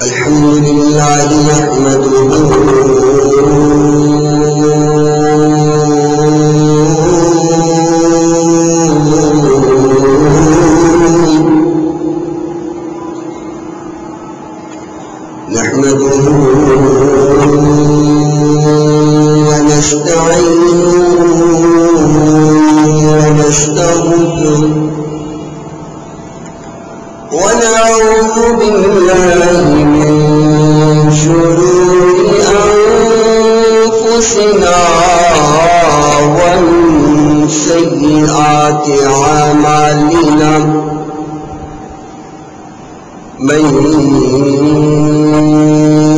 الحمد لله نحمده ونعوذ بالله من شرور أنفسنا ومن سيئات أعمالنا من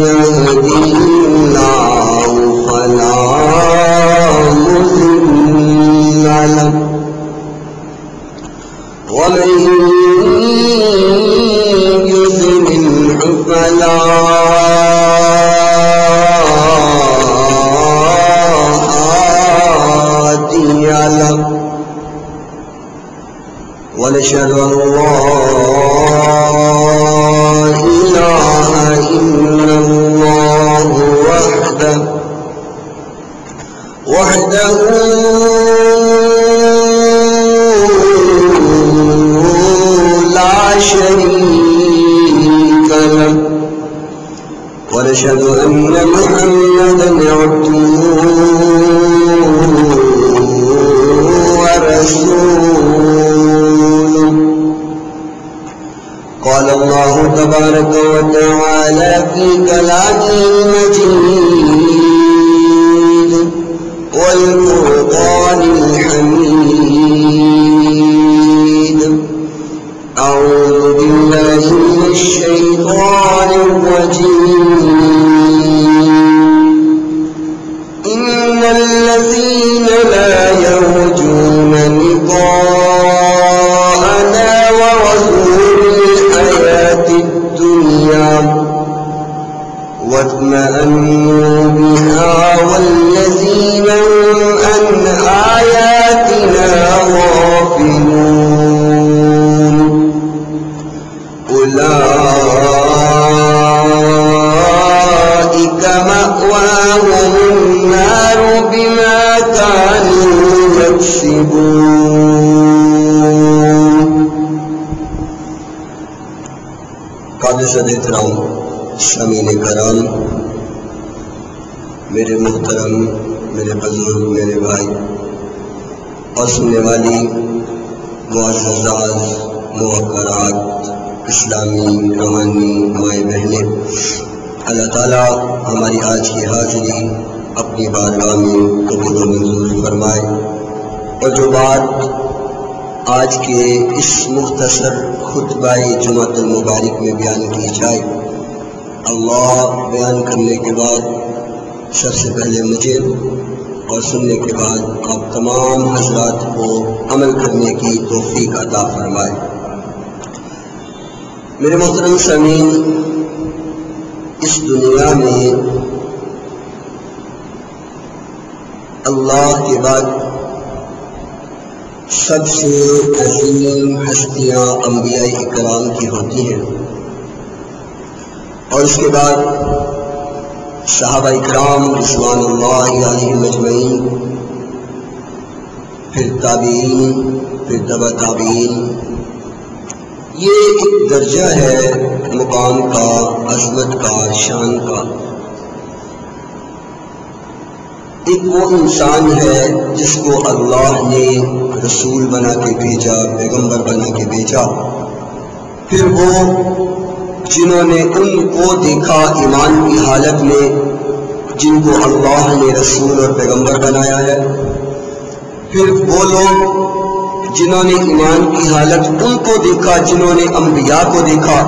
يهده الله فلا مضل له ومن يضلل فلا هادي له ونشهد أن لا إله إلا الله وحده لا شريك له ونشهد أن محمدا عبده ورسوله قال الله تبارك وتعالى في كلامه المجيد والفرقان الحميد أعوذ بالله من الشيطان الرجيم إن الذين لا يرجون لقاءنا ورسول الحياة الدنيا واطمأنوا بها والذين هم عن آياتنا غافلون أولئك مأواهم النار بما كانوا يكسبون. قابل صد احترام سامعین کرام، میرے محترم، میرے بزرگ، میرے بھائی اور سننے والی معززات موقرات اسلامی روحانی مائیں بہنیں، اللہ تعالیٰ ہماری آج کی حاضری اپنی بارگاہ میں قبول و منظور فرمائے، اور جو بات آج کے اس مختصر خطبہ جمعۃ المبارک میں بیان کی جائے، اللہ بیان کرنے کے بعد سب سے پہلے مجھے اور سننے کے بعد آپ تمام حضرات کو عمل کرنے کی توفیق عطا فرمائے۔ میرے محترم سامعین، اس دنیا میں اللہ کے بعد سب سے عظیم ہستیاں انبیاء اکرام کی ہوتی ہیں، اور اس کے بعد صحابہ اکرام رضوان اللہ علیہم اجمعین، پھر تابعین، پھر تبع تابعین۔ یہ ایک درجہ ہے مقام کا، عظمت کا، شان کا۔ ایک وہ انسان ہے جس کو اللہ نے رسول بنا کے بھیجا، پیغمبر بنا کے بھیجا، پھر وہ جنہوں نے ان کو دیکھا ایمان کی حالت میں جن کو اللہ نے رسول اور پیغمبر بنایا ہے، پھر وہ لوگ جنہوں نے ایمان کی حالت ان کو دیکھا جنہوں نے انبیاء کو دیکھا۔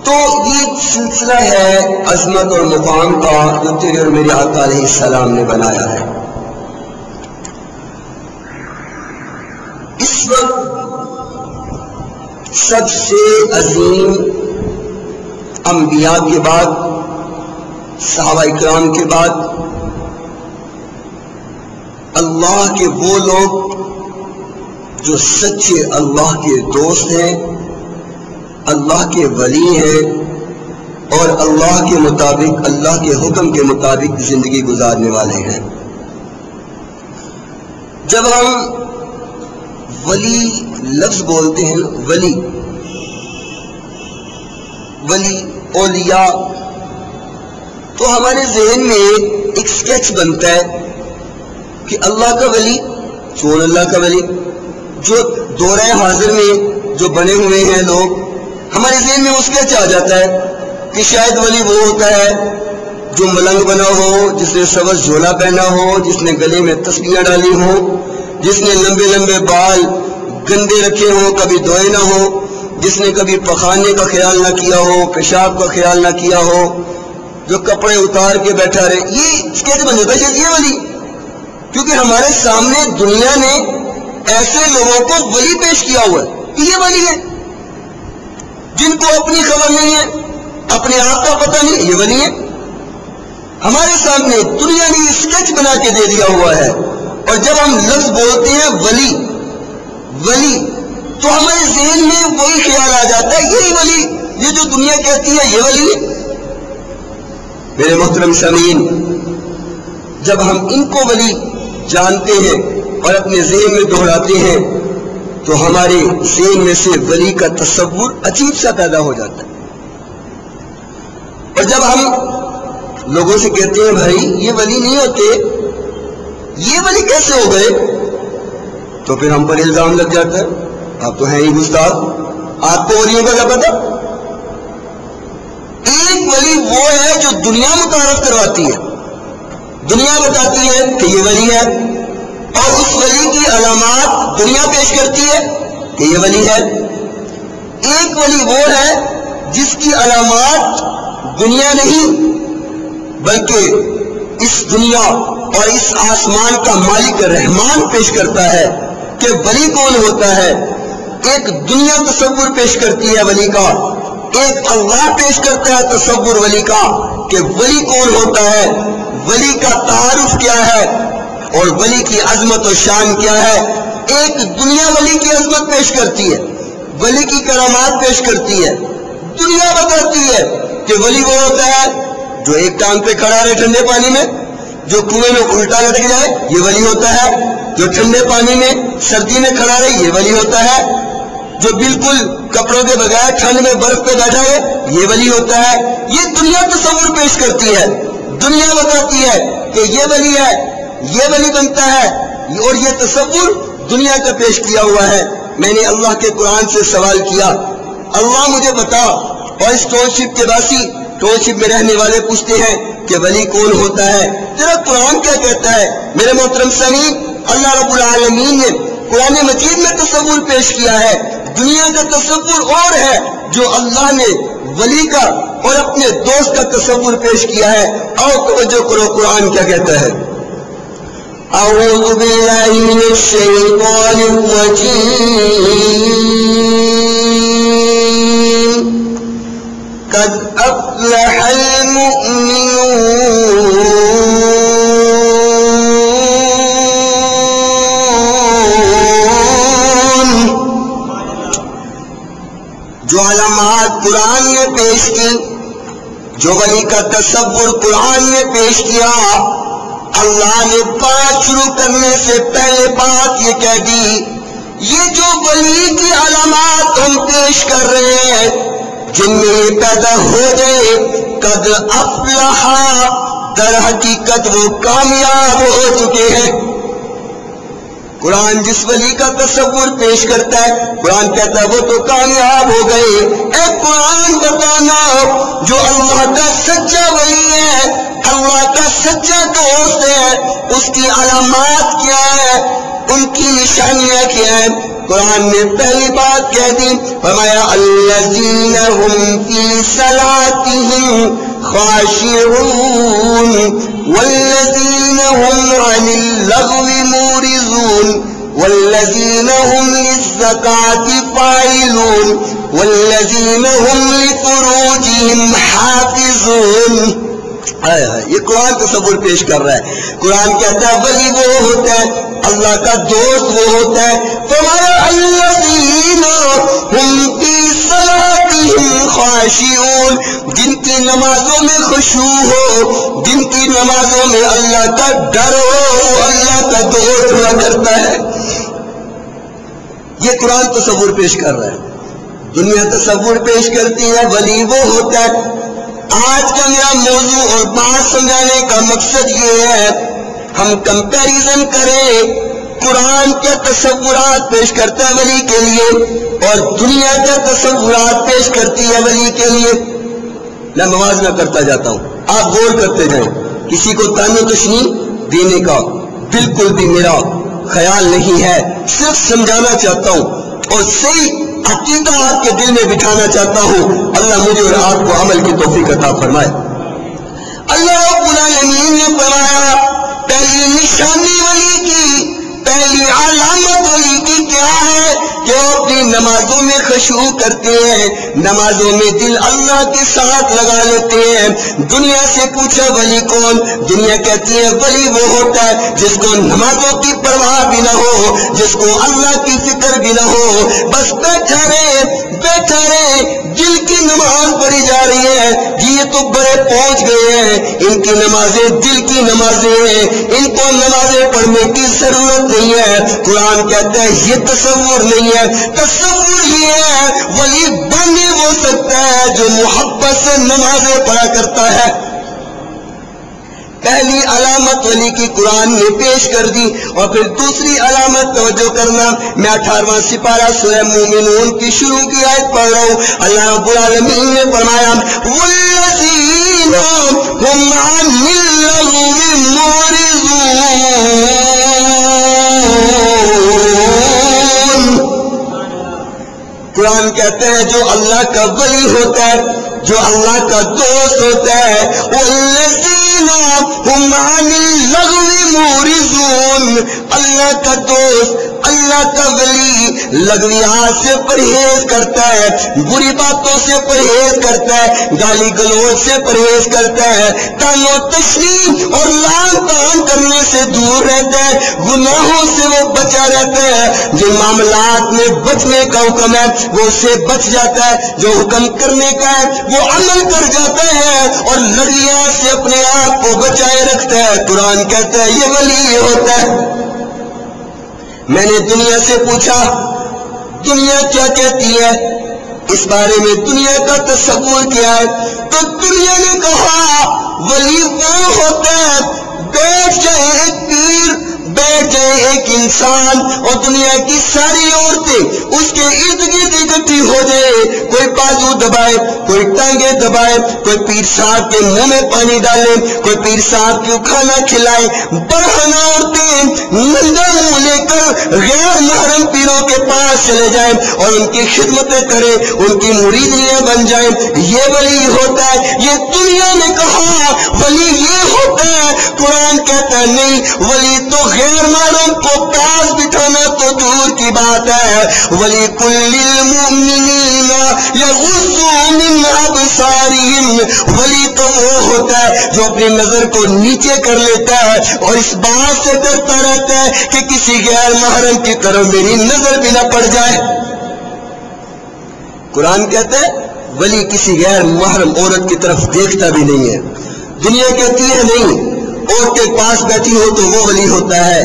تو یہ سلسلہ ہے عظمت اور مقام کا جو تیرے اور میرے آقا علیہ السلام نے بنایا ہے۔ اس وقت سب سے عظیم انبیاء کے بعد، صحابہ اکرام کے بعد، اللہ کے وہ لوگ جو سچے اللہ کے دوست ہیں، اللہ کے ولی ہیں، اور اللہ کے مطابق، اللہ کے حکم کے مطابق زندگی گزارنے والے ہیں۔ جب ہم ولی لفظ بولتے ہیں، ولی اولیاء، تو ہمارے ذہن میں ایک سکیچ بنتا ہے کہ اللہ کا ولی، کون اللہ کا ولی؟ جو دورہ حاضر میں جو بنے ہوئے ہیں لوگ، ہمارے ذہن میں وہ سکیچ آ جاتا ہے کہ شاید ولی وہ ہوتا ہے جو ملنگ بنا ہو، جس نے سبز جھولا پہنا ہو، جس نے گلے میں تسبیحاں ڈالی ہوں، جس نے لمبے لمبے بال گندے رکھے ہوں، کبھی دھوئے نہ ہو، جس نے کبھی پخانے کا خیال نہ کیا ہو، پیشاب کا خیال نہ کیا ہو، جو کپڑے اتار کے بیٹھا رہے، یہ سکیچ بن جاتا ہے یہ ولی۔ کیونکہ ہمارے سامنے دنیا نے ایسے لوگوں کو ولی پیش کیا ہوا ہے کہ یہ ولی ہے، جن کو اپنی خبر نہیں ہے، اپنے آپ کا پتہ نہیں، یہ ولی ہے۔ ہمارے سامنے دنیا نے یہ سکیچ بنا کے دے دیا ہوا ہے، اور جب ہم لفظ بولتے ہیں ولی تو ہمارے ذہن میں وہی خیال آ جاتا ہے، یہی ولی، یہ جو دنیا کہتی ہے یہ ولی ہے۔ میرے محترم سامعین، جب ہم ان کو ولی جانتے ہیں اور اپنے ذہن میں دہراتے ہیں تو ہمارے ذہن میں سے ولی کا تصور عجیب سا پیدا ہو جاتا ہے۔ اور جب ہم لوگوں سے کہتے ہیں بھائی یہ ولی نہیں ہوتے، یہ ولی کیسے ہو گئے، تو پھر ہم پر الزام لگ جاتا ہے، آپ تو ہیں ہی گستاخ، آپ کو ولیوں کا کیا پتا؟ ایک ولی وہ ہے جو دنیا متعارف کرواتی ہے، دنیا بتاتی ہے کہ یہ ولی ہے، اور اس ولی کی علامات دنیا پیش کرتی ہے کہ یہ ولی ہے۔ ایک ولی وہ ہے جس کی علامات دنیا نہیں بلکہ اس دنیا اور اس آسمان کا مالک رحمان پیش کرتا ہے کہ ولی کون ہوتا ہے۔ ایک دنیا تصور پیش کرتی ہے ولی کا، ایک اللہ پیش کرتا ہے تصور ولی کا کہ ولی کون ہوتا ہے، ولی کا تعارف کیا ہے اور ولی کی عظمت و شان کیا ہے۔ ایک دنیا ولی کی عظمت پیش کرتی ہے، ولی کی کرامات پیش کرتی ہے، دنیا بتاتی ہے کہ ولی وہ ہوتا ہے جو ایک ٹانگ پہ کھڑا رہے ٹھنڈے پانی میں، جو کنویں میں الٹا لٹک جائے یہ ولی ہوتا ہے، جو ٹھنڈے پانی میں سردی میں کھڑا رہے یہ ولی ہوتا ہے، جو بالکل کپڑوں کے بغیر ٹھنڈ میں برف پہ بیٹھا ہے یہ ولی ہوتا ہے۔ یہ دنیا تصور پیش کرتی ہے، دنیا بتاتی ہے کہ یہ ولی ہے، یہ ولی بنتا ہے، اور یہ تصور دنیا کا پیش کیا ہوا ہے۔ میں نے اللہ کے قرآن سے سوال کیا، اللہ مجھے بتا، اور اس ٹاؤن شپ کے باسی، ٹاؤن شپ میں رہنے والے پوچھتے ہیں کہ ولی کون ہوتا ہے، تیرا قرآن کیا کہتا ہے؟ میرے محترم سامعین، اللہ رب العالمین نے قرآن مجید میں تصور پیش کیا ہے، دنیا کا تصور اور ہے جو اللہ نے ولی کا اور اپنے دوست کا تصور پیش کیا ہے۔ اور توجہ کرو قرآن کیا کہتا ہے، اعوذ باللہ من الشیطان الرجیم، قد افلح المؤمنون، جو علامات قرآن نے پیش کی، جو ولی کا تصور قرآن نے پیش کیا، اللہ نے بات شروع کرنے سے پہلے بات یہ کہہ دی، یہ جو ولی کی علامات ہم پیش کر رہے ہیں جن میں یہ پیدا ہو گئے، قد افلح، در حقیقت وہ کامیاب ہو چکے ہیں۔ قرآن جس ولی کا تصور پیش کرتا ہے، قرآن کہتا ہے وہ تو کامیاب ہو گئے۔ اے قرآن بتانا، جو اللہ کا سچا ولی ہے، اللہ کا سچا دوست ہے، اس کی علامات کیا ہے، ان کی نشانیاں کیا ہیں؟ قرآن نے پہلی بات کہہ دی، فرمایا الذین هم فی صلاتهم خاشعون والذین هم عن اللغو معرضون والذین هم للزکاة فاعلون والذین هم لفروجهم حافظون۔ یہ قرآن تصور پیش کر رہا ہے۔ قرآن کہتا ہے ولی وہ ہوتا ہے، اللہ کا دوست وہ ہوتا ہے۔ فرمایا الذین هم فی صلاتهم خاشعون، جن کی نمازوں میں خشوع ہو، جن کی نمازوں میں اللہ کا ڈر ہو، اللہ کا دوست ہوا کرتا ہے۔ یہ قرآن تصور پیش کر رہا ہے۔ دنیا تصور پیش کرتی ہے ولی وہ ہوتا ہے۔ آج کا میرا موضوع اور بات سمجھانے کا مقصد یہ ہے، ہم کمپیریزن کریں قرآن کے تصورات پیش کرتا ہے ولی کے لیے اور دنیا کے تصورات پیش کرتی ہے ولی کے لیے۔ میں موازنہ کرتا جاتا ہوں، آپ غور کرتے جائیں۔ کسی کو تان و تشنیع دینے کا بالکل بھی میرا خیال نہیں ہے، صرف سمجھانا چاہتا ہوں اور صحیح عقیدہ آپ کے دل میں بٹھانا چاہتا ہوں۔ اللہ مجھے اور آپ کو عمل کی توفیق عطا فرمائے۔ اللہ رب العالمین نے فرمایا پہلی نشانی ولی کی، پہلی علامت ولی کی کیا ہے کہ وہ اپنی نمازوں میں خشوع کرتے ہیں، نمازوں میں دل اللہ کے ساتھ لگا لیتے ہیں۔ دنیا سے پوچھا ولی کون؟ دنیا کہتی ہے ولی وہ ہوتا ہے جس کو نمازوں کی پرواہ بھی نہ ہو، جس کو اللہ کی فکر بھی نہ ہو، بس بیٹھا رہے دل کی نماز پڑھی جا رہی ہے۔ یہ تو بڑے پہنچ گئے ہیں، ان کی نمازیں دل کی نمازیں ہیں، ان کو نمازیں پڑھنے کی ضرورت نہیں ہے۔ قرآن کہتا ہے یہ تصور نہیں ہے، تصور یہ ہے ولی بن ہو سکتا ہے جو محبت سے نمازیں پڑھا کرتا ہے۔ پہلی علامت ولی کی قرآن نے پیش کر دی، اور پھر دوسری علامت توجہ کرنا، میں 18واں سپارہ سورہ مومنون کی شروع کی آیت پڑھ رہا ہوں۔ اللہ رب العالمین نے فرمایا والذین هم عن اللغو معرضون۔ قرآن کہتے ہیں جو اللہ کا ولی ہوتا ہے، جو اللہ کا دوست ہوتا ہے، والذین هم عن اللغو معرضون، اللہ کا دوست، اللہ کا ولی لغویات سے پرہیز کرتا ہے، بری باتوں سے پرہیز کرتا ہے، گالی گلوچ سے پرہیز کرتا ہے، تان و تشنیع اور لعن طعن کرنے سے دور رہتا ہے، گناہوں سے وہ بچا رہتا ہے۔ جن معاملات میں بچنے کا حکم ہے وہ اس سے بچ جاتا ہے، جو حکم کرنے کا ہے وہ عمل کر جاتا ہے اور لغویات سے اپنے آپ کو بچائے رکھتا ہے۔ قرآن کہتا ہے یہ ولی ہوتا ہے۔ میں نے دنیا سے پوچھا دنیا کیا کہتی ہے اس بارے میں، دنیا کا تصور کیا ہے؟ تو دنیا نے کہا ولی وہ ہوتا ہے بیٹھ جائے ایک پیر، بیٹھ جائے ایک انسان اور دنیا کی ساری عورتیں اس کے ارد گرد اکٹھی ہو جائے، کوئی بازو دبائے، کوئی ٹانگیں دبائے، کوئی پیر صاحب کے منہ میں پانی ڈالے، کوئی پیر صاحب کو کھانا کھلائے، برہنہ عورتیں ننگا منہ لے کر غیر محرم پیروں کے پاس چلے جائیں اور ان کی خدمتیں کریں، ان کی مریدیاں بن جائیں، یہ ولی ہوتا ہے۔ یہ دنیا نے کہا ولی یہ ہوتا ہے، قرآن کہتا ہے نہیں، ولی تو غیر محرم کو پاس بٹھانا تو دور کی بات ہے۔ ولی کل المؤمنین یغضوا من ابصارہم، ولی تو وہ ہوتا ہے جو اپنی نظر کو نیچے کر لیتا ہے اور اس بات سے ڈرتا رہتا ہے کہ کسی غیر محرم کی طرف میری نظر بھی نہ پڑ جائے۔ قرآن کہتا ہے ولی کسی غیر محرم عورت کی طرف دیکھتا بھی نہیں ہے۔ دنیا کہتی ہے نہیں، عورت کے پاس بیٹھی ہو تو وہ ولی ہوتا ہے۔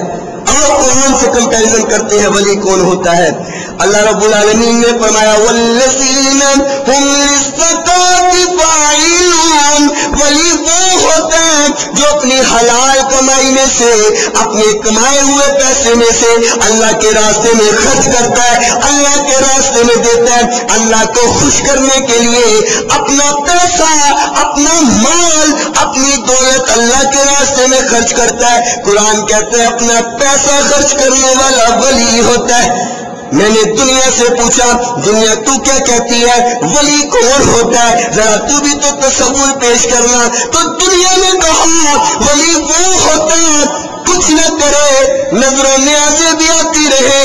اور قرآن سے کمپیریزن کرتے ہیں ولی کون ہوتا ہے۔ اللہ رب العالمین نے فرمایا والذین هم للزکاۃ فاعلون، ولی وہ ہوتا ہے جو اپنی حلال کمائی میں سے، اپنے کمائے ہوئے پیسے میں سے اللہ کے راستے میں خرچ کرتا ہے، اللہ کے راستے میں دیتا ہے، اللہ کو خوش کرنے کے لیے اپنا پیسہ، اپنا مال، اپنی دولت اللہ کے راستے میں خرچ کرتا ہے۔ قرآن کہتا ہے اپنا پیسہ خرچ کرنے والا ولی ہوتا ہے۔ میں نے دنیا سے پوچھا دنیا تو کیا کہتی ہے ولی کون ہوتا ہے، ذرا تو بھی تو تصور پیش کرنا۔ تو دنیا نے کہا ولی وہ ہوتا ہے کچھ نہ کرے، نظروں نیازیں بھی آتی رہے،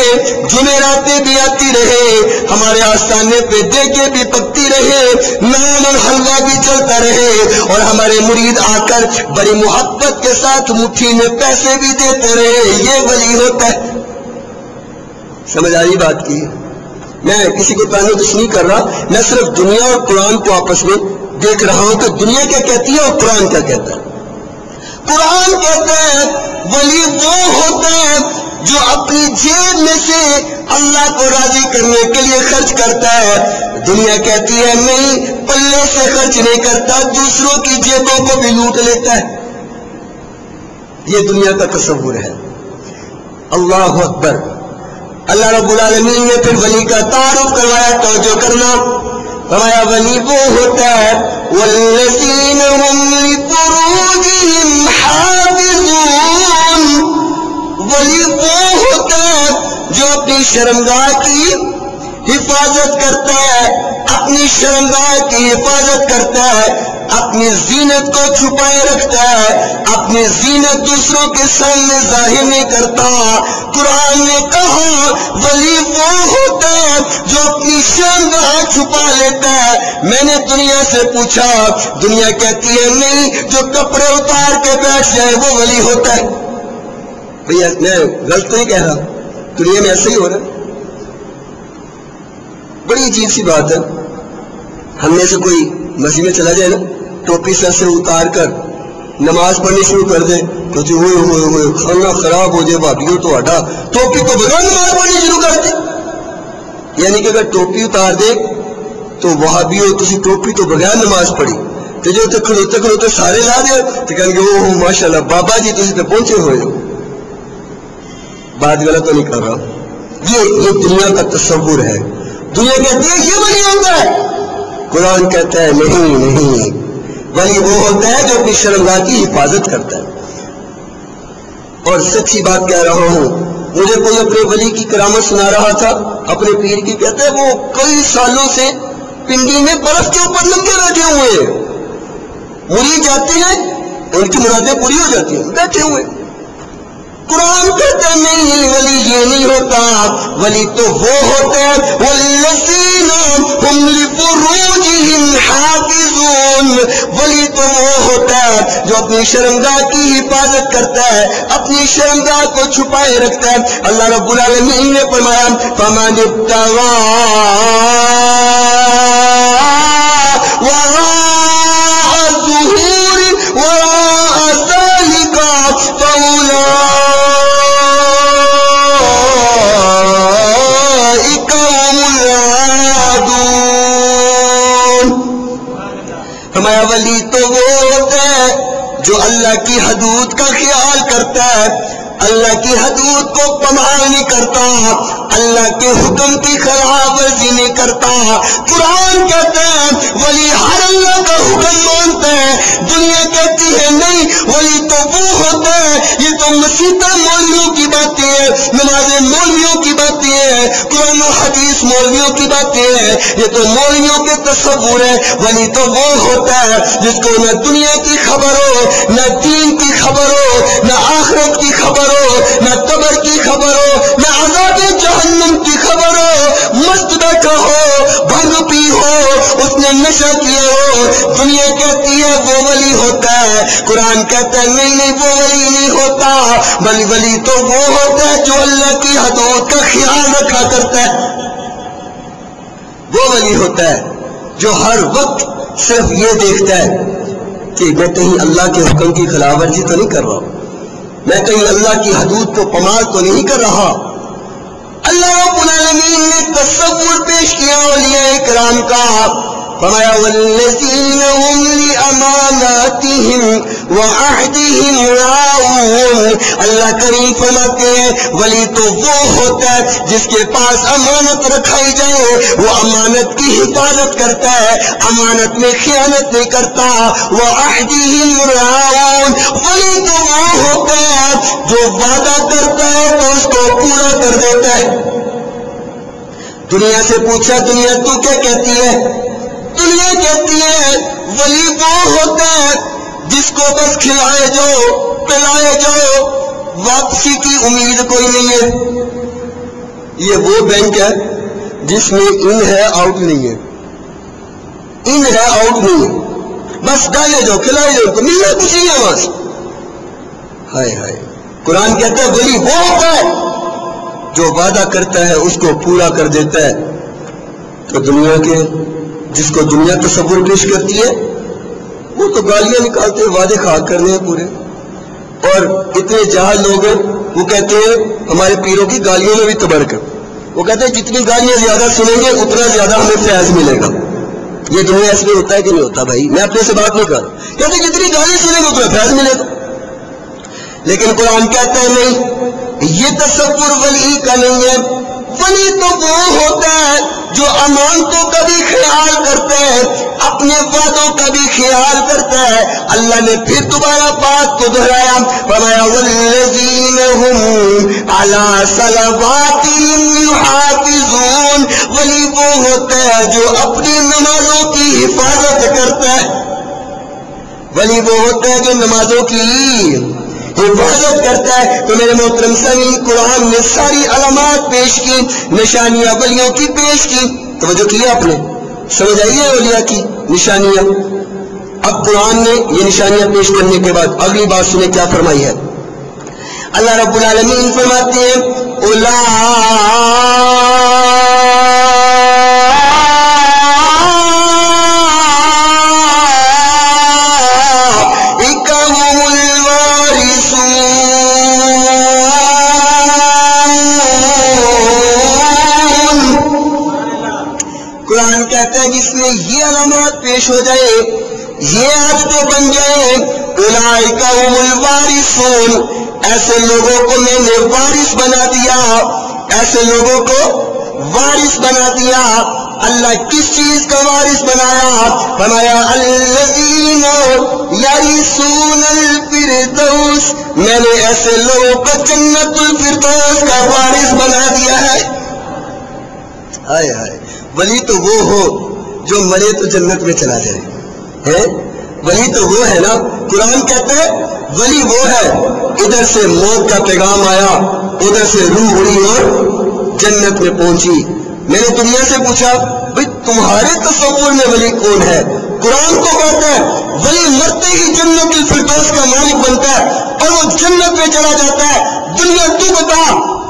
جمعراتیں بھی آتی رہے، ہمارے آستانے پہ دیگیں بھی پکتی رہے، نان اور حلوہ بھی چلتا رہے اور ہمارے مرید آ کر بڑی محبت کے ساتھ مٹھی میں پیسے بھی دیتے رہے، یہ ولی ہوتا ہے۔ سمجھ آئی بات کی؟ میں کسی کو تانو تشنیع کر رہا، میں صرف دنیا اور قرآن کو آپس میں دیکھ رہا ہوں کہ دنیا کیا کہتی ہے اور قرآن کیا کہتا ہے. قرآن کہتا ہے ولی وہ ہوتا ہے جو اپنی جیب میں سے اللہ کو راضی کرنے کے لیے خرچ کرتا ہے. دنیا کہتی ہے نہیں، پلے سے خرچ نہیں کرتا، دوسروں کی جیبوں کو بھی لوٹ لیتا ہے. یہ دنیا کا تصور ہے. اللہ اکبر. اللہ رب العالمین نے پھر ولی کا تعارف کروایا. توجہ کرنا، فرمایا ولی وہ ہوتا ہے والذین هم لفروجهم حافظون. ولی وہ ہوتا ہے جو اپنی شرمگاہ کی حفاظت کرتا ہے، اپنی شرمگاہ کی حفاظت کرتا ہے، اپنی زینت کو چھپائے رکھتا ہے، اپنی زینت دوسروں کے سامنے ظاہر نہیں کرتا. قرآن نے کہا ولی وہ ہوتا ہے جو اپنی شرمگاہ چھپا لیتا ہے. میں نے دنیا سے پوچھا، دنیا کہتی ہے نہیں، جو کپڑے اتار کے بیٹھ جائے وہ ولی ہوتا ہے. بھیا میں غلط نہیں کہہ رہا، دنیا میں ایسا ہی ہو رہا ہے. بڑی عجیب سی بات ہے. ہم میں سے کوئی مسجد میں چلا جائے نا، ٹوپی سر سے اتار کر نماز پڑھنی شروع کر دے تو جی ہوئے ہوئے ہوئے کھانا خراب ہو جائے بھابیوں تو ہٹا، ٹوپی کو بغیر نماز پڑھنی شروع کر دے. یعنی کہ اگر ٹوپی اتار دے تو وہابیوں تسی ٹوپی تو بغیر نماز پڑھی تو جو تو کھلوتے سارے لا دے تو کہیں گے اوہ ماشاءاللہ بابا جی تسی تے پہنچے ہوئے ہو. بات غلط تو نہیں کر رہا. یہ دنیا کا تصور ہے. دنیا کہتی ہے یہ ولی ہوتا ہے، قرآن کہتا ہے نہیں. ولی وہ ہوتا ہے جو اپنی شرمگاہ کی حفاظت کرتا ہے. اور سچی بات کہہ رہا ہوں، مجھے کوئی اپنے ولی کی کرامت سنا رہا تھا، اپنے پیر کی. کہتا ہے وہ کئی سالوں سے پنڈی میں برف کے اوپر ننگے بیٹھے ہوئے ہیں، مرید جاتے ہیں ان کی مرادیں پوری ہو جاتی ہیں، بیٹھے ہوئے. قرآن کہتا ہے نہیں، ولی یہ نہیں ہوتا. ولی تو وہ ہوتا ہے والذین هم لفروجهم حافظون. ولی تو وہ ہوتا ہے جو اپنی شرمگاہ کی حفاظت کرتا ہے، اپنی شرمگاہ کو چھپائے رکھتا ہے. اللہ رب العالمین نے فرمایا فمن ابتغى وراء الظهور وراء ذلك فأولئك ہمارا ولی تو وہ ہوتا ہے جو اللہ کی حدود کا خیال کرتا ہے، اللہ کی حدود کو پامال نہیں کرتا، اللہ کے حکم کی خلاف ورزی نہیں کرتا. قرآن کہتا ہے ولی ہر اللہ کا حکم مانتا ہے. دنیا کہتی ہے نہیں، ولی تو وہ ہوتا ہے. یہ تو مسیحا مولویوں کی باتیں ہیں، نمازیں مولویوں کی باتیں ہیں، قرآن و حدیث مولویوں کی باتیں ہیں. یہ تو مولویوں کے تصور ہے. ولی تو وہ ہوتا ہے جس کو نہ دنیا کی خبر ہو، نہ دین کی خبر ہو، نہ آخرت کی خبر ہو، نہ قبر کی خبر ہو، نہ عذاب جہنم کی خبر ہو. مست بیٹھا ہو، بھنگ پی ہو، اس نے نشہ کیا ہو، دنیا کہتی ہے وہ ولی ہوتا ہے. قرآن کہتا ہے نہیں وہ ولی نہیں ہوتا. ولی تو وہ ہوتا ہے جو اللہ کی حدود کا خیال رکھا کرتا ہے. وہ ولی ہوتا ہے جو ہر وقت صرف یہ دیکھتا ہے کہ میں کہیں اللہ کے حکم کی خلاف ورزی تو نہیں کر رہا، میں کہیں اللہ کی حدود کو پامال تو نہیں کر رہا. اللہ رب العالمین نے تصور پیش کیا اولیاء کرام کا. فرمایا والذین هم لأماناتهم وعہدهم راعون. اللہ کریم فرماتے ہیں ولی تو وہ ہوتا ہے جس کے پاس امانت رکھائی جائے وہ امانت کی حفاظت کرتا ہے، امانت میں خیانت نہیں کرتا. وعہدهم راعون. ولی تو وہ ہوتا ہے جو وعدہ کرتا ہے تو اس کو پورا کر دیتا ہے. دنیا سے پوچھا دنیا تو کیا کہتی ہے؟ دنیا کہتی ہے ولی وہ ہوتا ہے جس کو بس کھلائے جاؤ پلائے جاؤ، واپسی کی امید کوئی نہیں ہے. یہ وہ بینک ہے جس میں ان ہے آؤٹ نہیں ہے، ان ہے آؤٹ نہیں ہے، بس ڈالے جاؤ کھلائے جاؤ تو ملنا کچھ نہیں ہے وہاں سے. ہائے ہائے. قرآن کہتا ہے ولی وہ ہوتا ہے جو وعدہ کرتا ہے اس کو پورا کر دیتا ہے. تو دنیا کے جس کو دنیا تصور پیش کرتی ہے وہ تو گالیاں نکالتے ہیں، وعدے خاک کرنے ہیں پورے. اور اتنے جاہل لوگ ہیں وہ کہتے ہیں ہمارے پیروں کی گالیوں میں بھی تبرک ہے. وہ کہتے ہیں جتنی گالیاں زیادہ سنیں گے اتنا زیادہ ہمیں فیض ملے گا. یہ دنیا اس میں ہوتا ہے کہ نہیں ہوتا بھائی؟ میں اپنے سے بات نہیں کر رہا. کہتے ہیں جتنی گالیاں سنیں گے اتنا فیض ملے گا. لیکن قرآن کہتا ہے نہیں، یہ تصور ولی کا نہیں ہے. ولی تو وہ ہوتا ہے جو امانتوں کا بھی خیال کرتا ہے، اپنے وعدوں کا بھی خیال کرتا ہے. اللہ نے پھر دوبارہ بات کو دہرایا، فرمایا والذین هم علی صلواتہم یحافظون. ولی وہ ہوتا ہے جو اپنی نمازوں کی حفاظت کرتا ہے. ولی وہ ہوتا ہے جو نمازوں کی حفاظت کرتا ہے. تو میرے محترم سامعین، قرآن نے ساری علامات پیش کی، نشانیاں ولیوں کی پیش کی. توجہ کیا آپ نے؟ سمجھ آئیے اولیاء کی نشانیاں. اب قرآن نے یہ نشانیاں پیش کرنے کے بعد اگلی بات سنیں کیا فرمائی ہے. اللہ رب العالمین فرماتے ہیں کہتا ہے جس میں یہ علامات پیش ہو جائے، یہ عادتیں بن جائیں، اولئک هم الوارثون، ایسے لوگوں کو میں نے وارث بنا دیا، ایسے لوگوں کو وارث بنا دیا. اللہ کس چیز کا وارث بنایا؟ فرمایا الذین یرثون الفردوس، میں نے ایسے لوگوں کو جنت الفردوس کا وارث بنا دیا ہے. ہائے ہائے، ولی تو وہ ہو جو مرے تو جنت میں چلا جائے. ولی تو وہ ہے نا. قرآن کہتا ہے ولی وہ ہے ادھر سے موت کا پیغام آیا، ادھر سے روح اڑی اور جنت میں پہنچی. میں نے دنیا سے پوچھا بھئی تمہارے تصور میں ولی کون ہے؟ قرآن کو کہتا ہے ولی مرتے ہی جنت الفردوس کا مالک بنتا ہے اور وہ جنت میں چلا جاتا ہے. دنیا تو بتا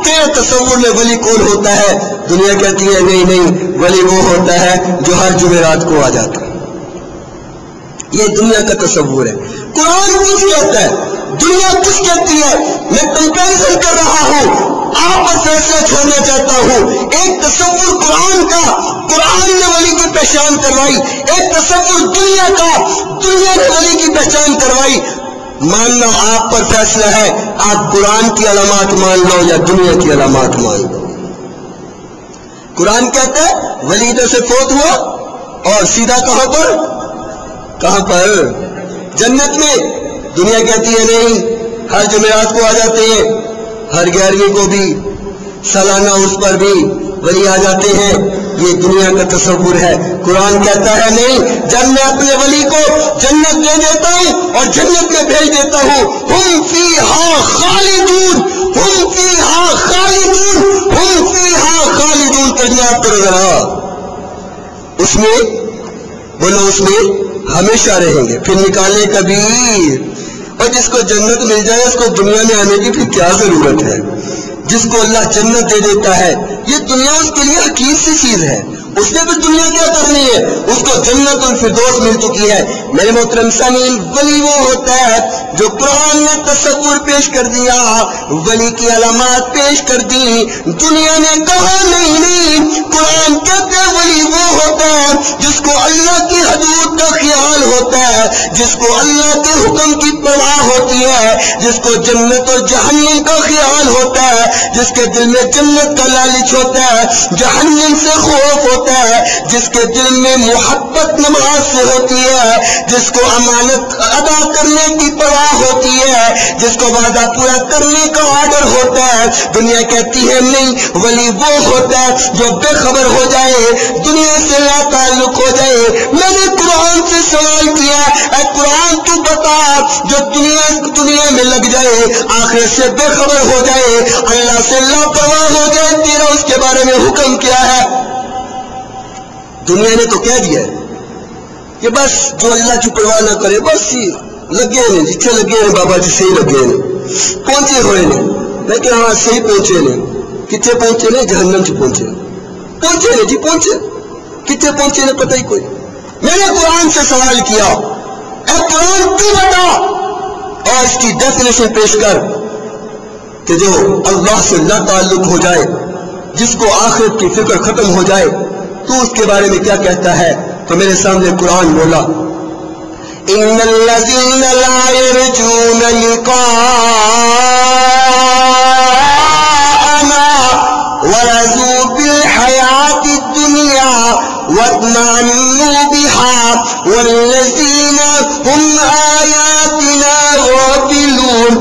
تیرے تصور میں ولی کون ہوتا ہے؟ دنیا کہتی ہے نہیں نہیں، ولی وہ ہوتا ہے جو ہر جمعرات کو آ جاتا ہے. یہ دنیا کا تصور ہے. قرآن کچھ کہتا ہے، دنیا کچھ کہتی ہے. میں کمپیریزن کر رہا ہوں، آپ پر فیصلہ چھوڑنا چاہتا ہوں. ایک تصور قرآن کا، قرآن نے ولی کی پہچان کروائی. ایک تصور دنیا کا، دنیا نے ولی کی پہچان کروائی. ماننا آپ پر فیصلہ ہے، آپ قرآن کی علامات مان لو یا دنیا کی علامات مان لو. قرآن کہتا ہے ولی ادھر سے فوت ہوا اور سیدھا کہاں پر؟ جنت میں. دنیا کہتی ہے نہیں، ہر جمعرات کو آ جاتے ہیں، ہر 11ویں کو بھی، سالانہ اس پر بھی ولی آ جاتے ہیں. یہ دنیا کا تصور ہے. قرآن کہتا ہے نہیں، جب میں اپنے ولی کو جنت دے دیتا ہوں اور جنت میں بھیج دیتا ہوں، ہم فیہا خالدون، ہم فیہا خالدون، ہم فیہا خالدون. ترجمہ کرو ذرا، اس میں بولو اس میں ہمیشہ رہیں گے، پھر نکالے کبیر. اور جس کو جنت مل جائے اس کو دنیا میں آنے کی پھر کیا ضرورت ہے؟ جس کو اللہ جنت دے دیتا ہے، یہ دنیا اس کے لیے حقیر سی چیز ہے. اس نے بھی دنیا کیا کرنی ہے؟ اس کو جنت الفردوس مل چکی ہے. میرے محترم سامعین، ولی وہ ہوتا ہے جو قرآن نے تصور پیش کر دیا، ولی کی علامات پیش کر دی. دنیا نے کہا نہیں، قرآن کہتا ہے ولی وہ ہوتا ہے جس کو اللہ کی حدود کا خیال ہوتا ہے، جس کو اللہ کے حکم کی پرواہ ہوتی ہے، جس کو جنت اور جہنم کا خیال ہوتا ہے، جس کے دل میں جنت کا لالچ ہوتا ہے، جہنم سے خوف ہوتا ہے، جس کے دل میں محبت نماز سے ہوتی ہے، جس کو امانت ادا کرنے کی پرواہ ہوتی ہے، جس کو وعدہ پورا کرنے کا آرڈر ہوتا ہے. دنیا کہتی ہے نہیں، ولی وہ ہوتا ہے جو بے خبر ہو جائے، دنیا سے لا تعلق ہو جائے. میں نے قرآن سے سوال کیا، اے قرآن تو بتا، جو دنیا میں لگ جائے، آخرت سے بے خبر ہو جائے، اللہ سے لاپرواہ ہو جائے، تیرا اس کے بارے میں حکم کیا ہے؟ دنیا نے تو کہہ دیا ہے کہ بس جو اللہ کی پرواہ نہ کرے، بس لگے ہیں جتنے لگے ہیں بابا جی صحیح لگے ہیں، پہنچے ہوئے نے. میں کہ ہاں صحیح پہنچے نے. کتنے پہنچے نے؟ جہنم سے پہنچے نے جی. پہنچے کتنے پہنچے نے پتہ ہی کوئی. میں نے قرآن سے سوال کیا اے قرآن تو بتا اور اس کی ڈیفینیشن پیش کر کہ جو اللہ سے لا تعلق ہو جائے، جس کو آخرت کی فکر ختم ہو جائے، تو اس کے بارے میں کیا کہتا ہے؟ تو میرے سامنے قرآن بولا ان الذین لا یرجون لقاءنا ورضوا بالحیاة الدنیا واطمأنوا بها والذین هم آیاتنا غافلون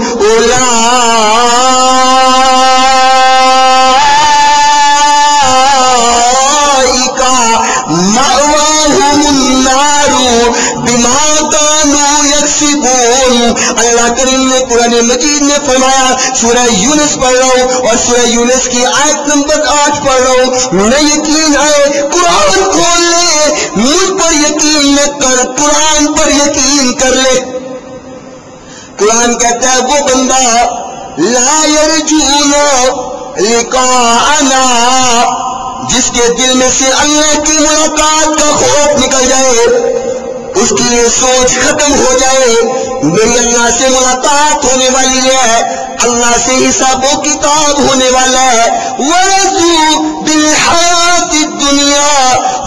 اولئک مأواہم النار بما كانوا يكسبون۔ اللہ کریم نے قرآن مجید میں فرمایا، سورہ یونس پڑھ رہا ہوں اور سورہ یونس کی آیت نمبر 8 پڑھ رہا ہوں، نہ یقین آئے قرآن کھول لے، مجھ پر یقین نہ کر، قرآن پر یقین کر لے۔ قرآن کہتا ہے وہ بندہ لا یرجون لقاءنا، جس کے دل میں سے اللہ کی ملاقات کا خوف نکل جائے، اس کی یہ سوچ ختم ہو جائے میری اللہ سے ملاقات ہونے والی ہے، اللہ سے حساب و کتاب ہونے والا ہے، وَرَضُوا بِالْحَيَاةِ الدُّنْيَا،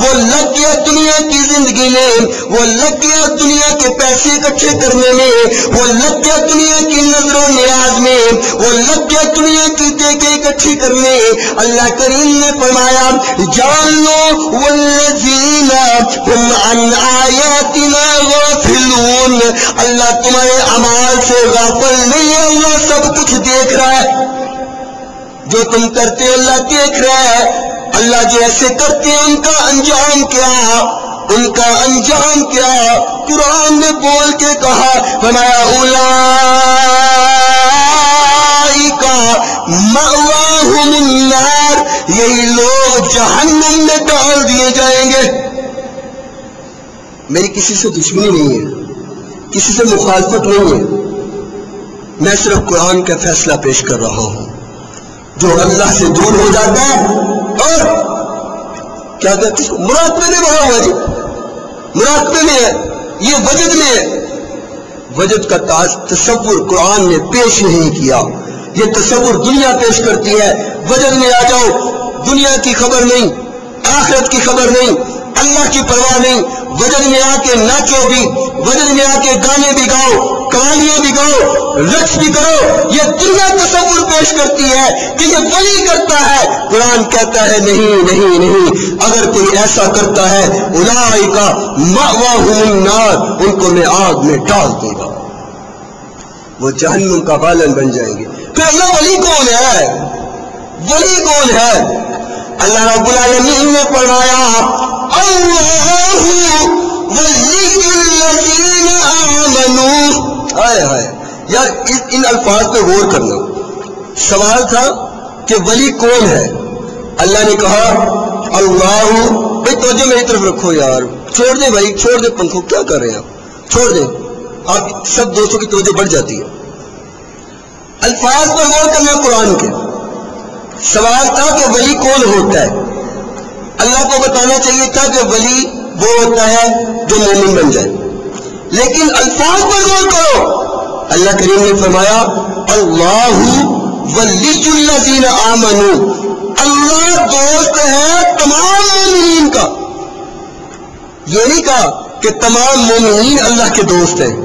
وہ لگ گیا دنیا کی زندگی میں، وہ لگ گیا دنیا کے پیسے اکٹھے کرنے میں، وہ لگ گیا دنیا کی نظر و نیاز میں، وہ لگ گیا دنیا کی دیکھیں اکٹھی کرنے۔ اللہ کریم نے فرمایا جان لو والذین هم عن آیاتنا غافلون، اللہ تمہارے اعمال سے غافل نہیں ہے، اللہ سب کچھ دیکھ رہا ہے، جو تم کرتے ہو اللہ دیکھ رہا ہے۔ اللہ جو ایسے کرتے ہیں ان کا انجام کیا، ان کا انجام کیا؟ قرآن نے بول کے کہا فرمایا اولئک مأواہم النار، یہی لوگ جہنم میں ڈال دیے جائیں گے۔ میری کسی سے دشمنی نہیں ہے، کسی سے مخالفت نہیں ہے، میں صرف قرآن کا فیصلہ پیش کر رہا ہوں۔ جو اللہ سے دور ہو جاتا ہے اور کیا کہتے ہیں مراقبے میں بڑا ہوا جی، مراقبے میں ہے، یہ وجد میں ہے، وجد کا تصور قرآن نے پیش نہیں کیا، یہ تصور دنیا پیش کرتی ہے۔ وجد میں آ جاؤ، دنیا کی خبر نہیں، آخرت کی خبر نہیں، اللہ کی پرواہ نہیں، وجد میں آ کے ناچو بھی، وجد میں آ کے گانے بھی گاؤ، کہانیاں بھی گاؤ، رقص بھی کرو، یہ دنیا تصور پیش کرتی ہے کہ یہ ولی کرتا ہے۔ قرآن کہتا ہے نہیں نہیں نہیں، اگر کوئی ایسا کرتا ہے اولئک مأواہم النار، ان کو میں آگ میں ڈال دوں گا، وہ جہنم کا بالن بن جائیں گے۔ پھر اللہ ولی کون ہے؟ ولی کون ہے؟ اللہ رب العالمین نے فرمایا اللہ ولی الذین آمنوا۔ ہائے ہائے یار ان الفاظ پہ غور کرنا۔ سوال تھا کہ ولی کون ہے؟ اللہ نے کہا اللہ، بھائی توجہ میری طرف رکھو یار، چھوڑ دیں بھائی، چھوڑ دیں پنکھوں، کیا کر رہے ہیں آپ؟ چھوڑ دیں، آپ سب دوستوں کی توجہ بڑھ جاتی ہے۔ الفاظ پر غور کرنا قرآن کے۔ سوال تھا کہ ولی کون ہوتا ہے؟ اللہ کو بتانا چاہیے تھا کہ ولی وہ ہوتا ہے جو مومن بن جائے، لیکن الفاظ پر غور کرو۔ اللہ کریم نے فرمایا اللہ ولی الذین آمنوا، اللہ دوست ہے تمام مومنین کا۔ یہ نہیں کہا کہ تمام مومنین اللہ کے دوست ہیں،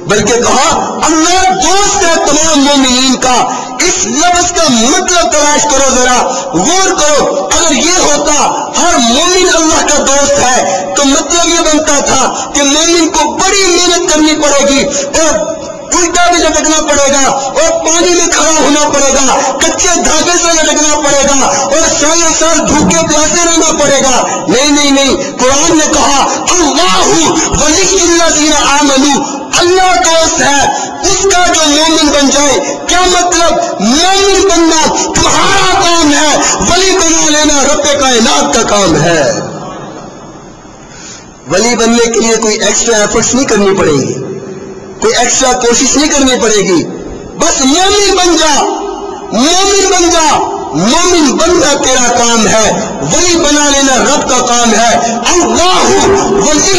بلکہ کہا اللہ دوست ہے تمام مومنین کا۔ اس لفظ کا مطلب تلاش کرو، ذرا غور کرو۔ اگر یہ ہوتا ہر مومن اللہ کا دوست ہے تو مطلب یہ بنتا تھا کہ مومن کو بڑی محنت کرنی پڑے گی اور الٹا بھی لٹکنا پڑے گا اور پانی میں کھڑا ہونا پڑے گا، کچے دھاگے سے لٹکنا پڑے گا اور سال سال بھوکے پیاسے رہنا پڑے گا۔ نہیں نہیں نہیں، قرآن نے کہا اللہ ولی الذین آمنوا، اللہ دوست ہے اس کا جو مومن بن جائے۔ کیا مطلب؟ مومن بننا تمہارا کام ہے، ولی بنا لینا رب کائنات کا کام ہے۔ ولی بننے کے لیے کوئی ایکسٹرا ایفرٹس نہیں کرنی پڑے گی، کوئی ایکسٹرا کوشش نہیں کرنی پڑے گی، بس مومن بن جا، مومن بن جا، مومن بننا تیرا کام ہے، ولی بنا لینا رب کا کام ہے۔ اللہ ولی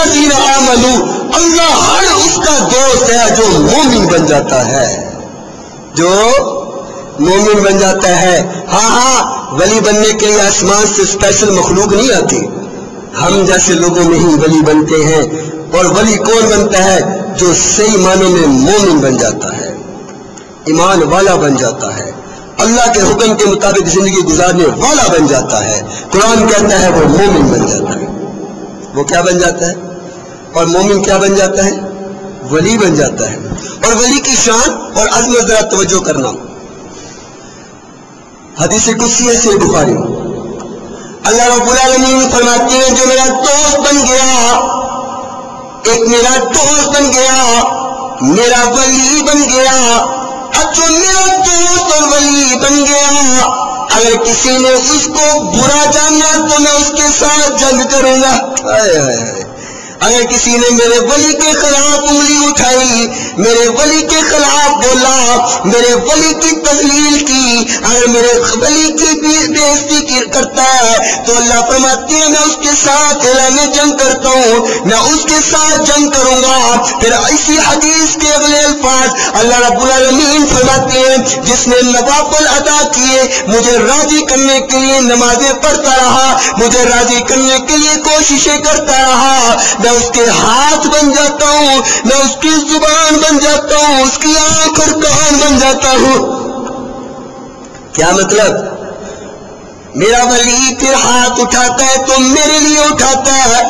الذین آمنوا، اللہ ہر اس کا دوست ہے جو مومن بن جاتا ہے، جو مومن بن جاتا ہے۔ ہاں ولی بننے کے لیے آسمان سے اسپیشل مخلوق نہیں آتی، ہم جیسے لوگوں میں ہی ولی بنتے ہیں۔ اور ولی کون بنتا ہے؟ جو صحیح معنوں میں مومن بن جاتا ہے، ایمان والا بن جاتا ہے، اللہ کے حکم کے مطابق زندگی گزارنے والا بن جاتا ہے۔ قرآن کہتا ہے وہ مومن بن جاتا ہے۔ وہ کیا بن جاتا ہے؟ اور مومن کیا بن جاتا ہے؟ ولی بن جاتا ہے۔ اور ولی کی شان اور عظمت ذرا توجہ کرنا، حدیث قدسی ہے صحیح بخاری، اللہ رب العالمین فرماتے ہیں جو میرا دوست بن گیا، ایک میرا دوست بن گیا، میرا ولی بن گیا، اب جو میرا دوست اور ولی بن گیا، اگر کسی نے اس کو برا جانا تو میں اس کے ساتھ جنگ کروں گا۔ اگر کسی نے میرے ولی کے خلاف انگلی اٹھائی، میرے ولی کے خلاف بولا، میرے ولی کی تذلیل کی، اگر میرے ولی کی بےعزتی کرتا ہے تو اللہ فرماتے ہیں میں اس کے ساتھ اعلان جنگ کرتا ہوں، میں اس کے ساتھ جنگ کروں گا۔ پھر اسی حدیث کے اگلے الفاظ اللہ رب العالمین فرماتے ہیں جس نے نوافل ادا کیے، مجھے راضی کرنے کے لیے نمازیں پڑھتا رہا، مجھے راضی کرنے کے لیے کوششیں کرتا رہا، میں اس کے ہاتھ بن جاتا ہوں، میں اس کی زبان بن جاتا ہوں، اس کی آنکھ اور کان بن جاتا ہوں۔ کیا مطلب؟ میرا ولی پھر ہاتھ اٹھاتا ہے تو میرے لیے اٹھاتا ہے،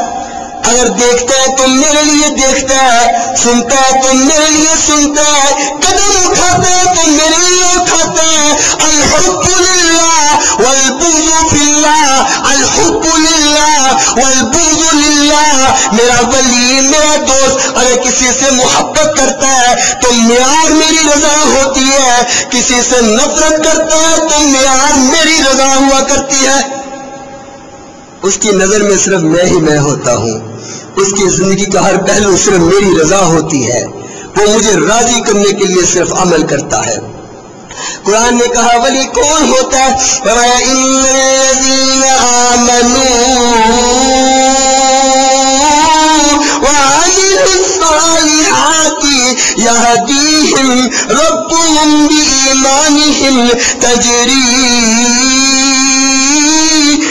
اگر دیکھتا ہے تو میرے لیے دیکھتا ہے، سنتا ہے تو میرے لیے سنتا ہے، قدم اٹھاتا ہے تو میرے لیے اٹھاتا ہے۔ الحب للہ والبغض فی اللہ، الحب للہ والبغض للہ۔ میرا ولی میرا دوست اگر کسی سے محبت کرتا ہے تو معیار میری رضا ہوتی ہے، کسی سے نفرت کرتا ہے تو معیار میری رضا ہوا کرتی ہے۔ اس کی نظر میں صرف میں ہی میں ہوتا ہوں، اس کی زندگی کا ہر پہلو صرف میری رضا ہوتی ہے، وہ مجھے راضی کرنے کے لیے صرف عمل کرتا ہے۔ قرآن نے کہا ولی کون ہوتا ہے؟ فرمایا ان الذین آمنوا وعملوا الصالحات یہدیہم ربهم بإیمانہم تجری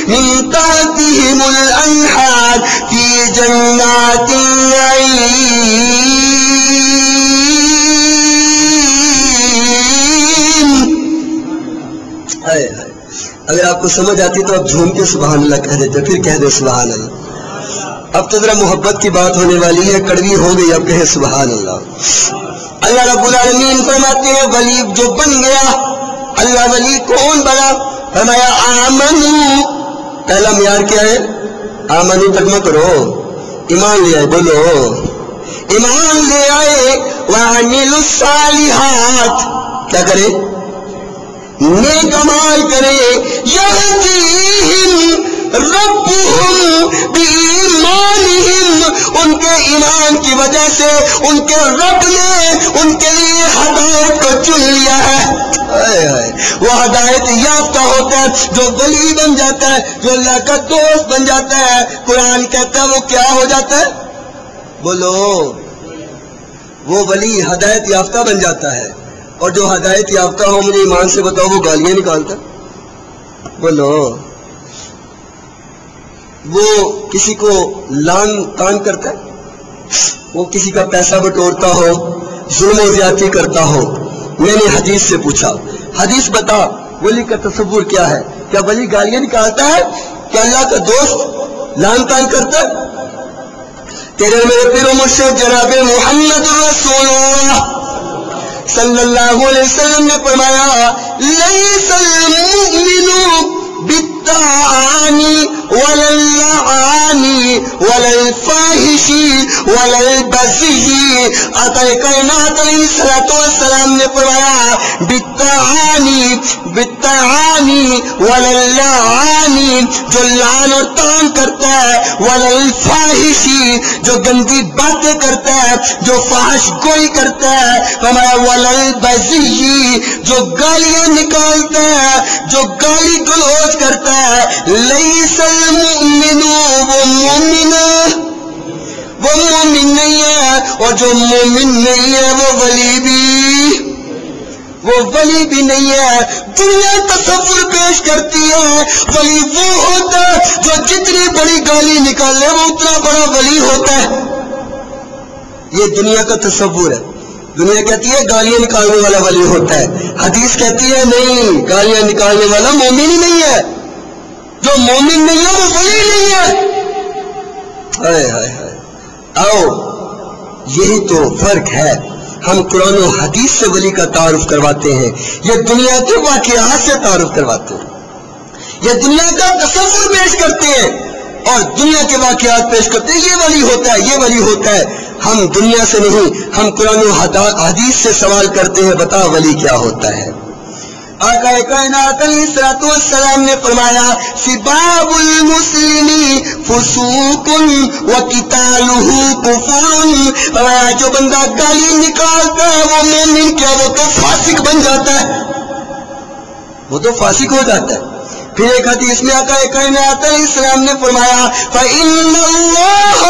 من تحتهم الانہار فی جنات النعیم۔ اگر آپ کو سمجھ آتی تو آپ جھوم کے سبحان اللہ کہہ دیتے، پھر کہہ دے سبحان اللہ۔ اب تو ذرا محبت کی بات ہونے والی ہے، کڑوی ہو گئی، اب کہے سبحان اللہ۔ اللہ رب العالمین فرماتے ہیں ولی جو بن گیا، اللہ ولی کون بنا؟ فرمایا آمنو، پہلا معیار کیا ہے؟ آمنو تک مت کرو، ایمان لے آئے، بولو ایمان لے آئے۔ وعملوا الصالحات، کیا کرے؟ نیک اعمال کرے۔ یہدیہم ربہم بإیمانہم، ان کے ایمان کی وجہ سے ان کے رب نے ان کے لیے ہدایت کو چن لیا ہے۔ وہ ہدایت یافتہ ہوتا ہے جو ولی بن جاتا ہے، جو اللہ کا دوست بن جاتا ہے۔ قرآن کہتا ہے وہ کیا ہو جاتا ہے؟ بولو، وہ ولی ہدایت یافتہ بن جاتا ہے۔ اور جو ہدایت یافتہ ہو، مجھے ایمان سے بتاؤ، وہ گالیاں نکالتا؟ بولو، وہ کسی کو لان تان کرتا ہے؟ وہ کسی کا پیسہ بٹورتا ہو، ظلم و زیادتی کرتا ہو؟ میں نے حدیث سے پوچھا، حدیث بتا ولی کا تصور کیا ہے؟ کیا ولی گالیاں نکالتا ہے؟ کیا اللہ کا دوست لان تان کرتا ہے؟ تیرے میرے پیر و مرشد جناب محمد رسول اللہ صلی اللہ علیہ وسلم نے فرمایا لیس المؤمن بالطعان ولا اللعان ولا الفاحش ولا البذی۔ آقا کائنات علیہ السلام نے فرمایا بالطعان ولا اللعان، جو لعن اور طعن کرتا ہے، ولا الفاحش، جو گندی باتیں کرتا ہے، جو فحش گوئی کرتا ہے، فرمایا ولا البذی، جو گالیاں نکالتا ہے، جو گالی گلوچ کرتا ہے۔ لیس المؤمن، وہ مومن اور جو مومن نہیں ہے وہ ولی بھی نہیں ہے. دنیا تصور پیش کرتی ہے ولی وہ ہوتا ہے جو جتنی بڑی گالی نکالے وہ اتنا بڑا ولی ہوتا ہے. یہ دنیا کا تصور ہے. دنیا کہتی ہے گالیاں نکالنے والا ولی ہوتا ہے. حدیث کہتی ہے نہیں، گالیاں نکالنے والا مومن ہی نہیں ہے. جو مومن نہیں ہے وہ ولی نہیں ہے. ہائے ہائے ہائے. آؤ یہی تو فرق ہے. ہم قرآن و حدیث سے ولی کا تعارف کرواتے ہیں، یہ دنیا کے واقعات سے تعارف کرواتے ہیں. یہ دنیا کا تصور پیش کرتے ہیں اور دنیا کے واقعات پیش کرتے ہیں. یہ ولی ہوتا ہے، یہ ولی ہوتا ہے. ہم دنیا سے نہیں، ہم قرآن و حدیث سے سوال کرتے ہیں بتا ولی کیا ہوتا ہے. آقا کائنات علیہ الصلوۃ والسلام نے فرمایا سباب المسلم فسوق وقتالہ کفر. فرمایا جو بندہ گالی نکالتا ہے وہ مومن کیا، وہ تو فاسق بن جاتا ہے، وہ تو فاسق ہو جاتا ہے. پھر ایک حدیث میں آقا کائنات علیہ السلام نے فرمایا فإن اللہ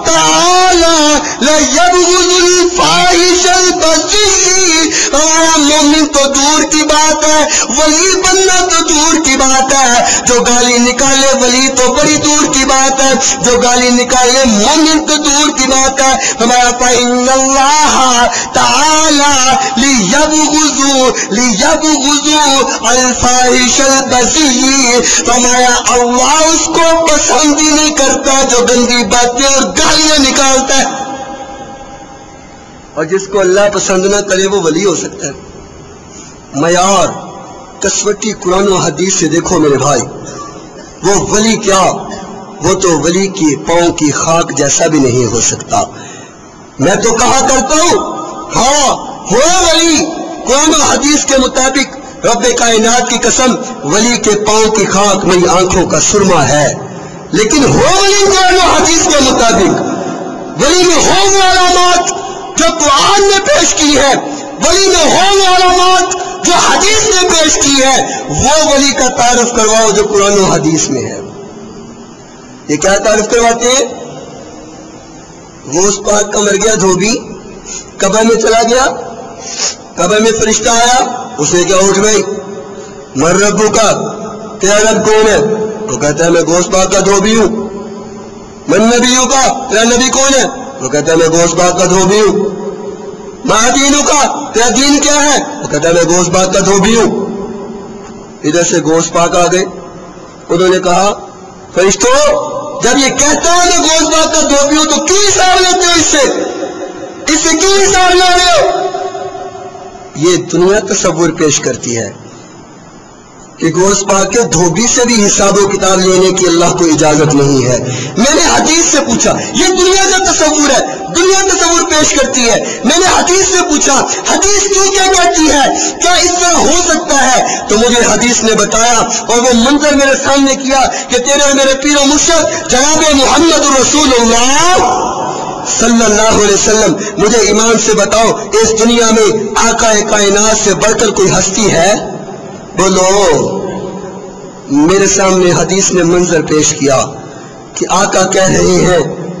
تعالی لیبغض الفاحش البذیء. ہمارا مومن تو دور کی بات ہے، ولی بننا تو دور کی بات ہے. جو گالی نکالے ولی تو بڑی دور کی بات ہے، جو گالی نکالے مومن تو دور کی بات ہے. ہمارا فإن اللہ تعالی لیبغض الفاحش البذیء. فرمایا اللہ اس کو پسند ہی نہیں کرتا جو گندی باتیں اور گالیاں نکالتا ہے. اور جس کو اللہ پسند نہ کرے وہ ولی ہو سکتا ہے. معیار کسوٹی قرآن و حدیث سے دیکھو میرے بھائی. وہ ولی کیا، وہ تو ولی کی پاؤں کی خاک جیسا بھی نہیں ہو سکتا. میں تو کہا کرتا ہوں ہاں ہو ولی قرآن و حدیث کے مطابق. رب کائنات کی قسم ولی کے پاؤں کی خاک میری آنکھوں کا سرما ہے، لیکن ہو ولی قرآن و حدیث کے مطابق. ولی میں ہو وہ علامات جو قرآن نے پیش کی ہے، ولی میں ہو وہ علامات جو حدیث نے پیش کی ہے. وہ ولی کا تعارف کرواؤ جو قرآن و حدیث میں ہے. یہ کیا تعارف کرواتے ہیں؟ وہ اس پاک کا مر گیا دھوبی، قبر میں چلا گیا، قبر میں فرشتہ آیا، اس نے کیا اٹھ گئی مر ربو کا، تیرا رب کون ہے؟ وہ کہتا ہے میں گوشت پاک کا دھوبی ہوں. من نبیوں کا، تیرا نبی کون ہے؟ وہ کہتا ہے میں گوشت پاک کا دھوبی ہوں. ما دینوں کا، تیرا دین کیا ہے؟ وہ کہتا ہے میں گوشت پاک کا دھوبی ہوں. ادھر سے گوشت پاک آ گئے. انہوں نے کہا فرشتوں جب یہ کہتا ہے میں گوشت پاک کا دھوبی ہوں تو کیوں حساب لیتے ہو اس سے کیوں حساب لے رہے ہو؟ یہ دنیا تصور پیش کرتی ہے کہ گوشت پاک کے دھوبی سے بھی حساب و کتاب لینے کی اللہ کو اجازت نہیں ہے. میں نے حدیث سے پوچھا، یہ دنیا کا تصور ہے، دنیا تصور پیش کرتی ہے. میں نے حدیث سے پوچھا حدیث کیوں کیا کہتی ہے، کیا اس طرح ہو سکتا ہے؟ تو مجھے حدیث نے بتایا اور وہ منظر میرے سامنے کیا کہ تیرے اور میرے پیر و مرشد جناب محمد رسول اللہ صلی اللہ علیہ وسلم مجھے ایمان سے بتاؤ اس دنیا میں آقا کائنات سے بڑھ کر کوئی ہستی ہے؟ بولو. میرے سامنے حدیث نے منظر پیش کیا کہ آقا کہہ رہے ہیں